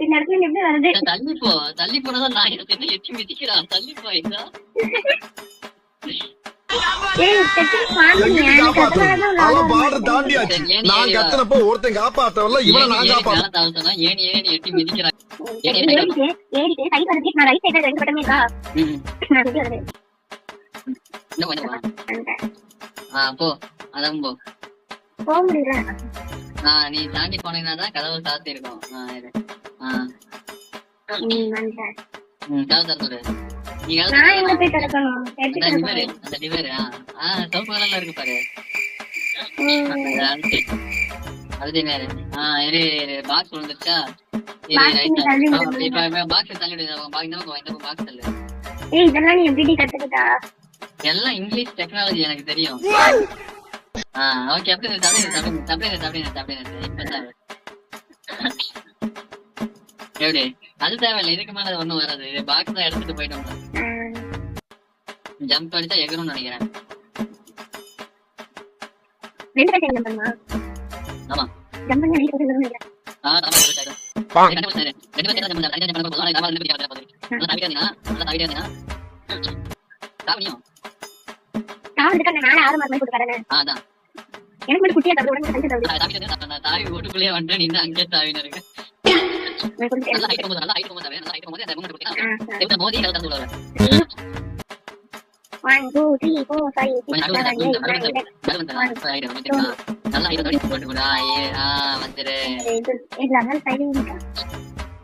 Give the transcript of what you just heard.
இந்த இடத்துல இருந்து எப்படி வருது? தள்ளி போனதான் நான் என்ன எட்டி மிதிக்கிறான். தள்ளி போ இதா. ஏய் செத்து பாத்துங்க. எனக்கு அதனால அவன் பார்டர் தாண்டியாச்சு. நான் கத்துனப்போ ஒருத்தன் காப்பாத்தவல்ல, இவனை நான் காப்பாத்தேன். ஏனி எட்டி மிதிக்கிறான். ஏறிட்டு கை வரது நான் ரைட் சைடுல ரெண்டு பட்டமே இருக்கா? நான் வெளிய வரேன். என்ன பண்ணுவா? போ. அதான் போ. போக முடியல. நீ தாண்டி போனீங்கன்னா தான் கதவு சாத்தி இருக்கும். கதவு திறந்துடு. நீ நான் எங்க போய் திறக்கணும்? அந்த டிவர் சவுப்பு கலர்ல இருக்கு பாரு. அதுதே நேரு. பாக்ஸ் விழுந்துருச்சா? பாக்ஸ் தள்ளிடு. இந்த பாக்ஸ் தள்ளு. ஏய் இதெல்லாம் நீ எப்படி கத்துக்கிட்டா? எல்லாம் இங்கிலீஷ் டெக்னாலஜி எனக்கு தெரியும். ஓகே அப்படியே இப்பதான் எப்படி அது தேவையில்லை. இதுக்கு மேல ஒண்ணும் வராது. இது பாக்ஸ் தான் எடுத்துட்டு போயிட்டோம்னா ஜம்ப் அடிச்சா எகணும்னு நினைக்கிறேன். ஆமா ஜம்ப் பண்ணி அடிக்க நினைக்கிறேன். எனக்கு மட்டும் குட்டியா தவிர உடனே தாவி ஓட்டுக்குள்ளேயே வந்துட்டு நீ அங்கே தாவின்னு இருக்கு. வந்துரு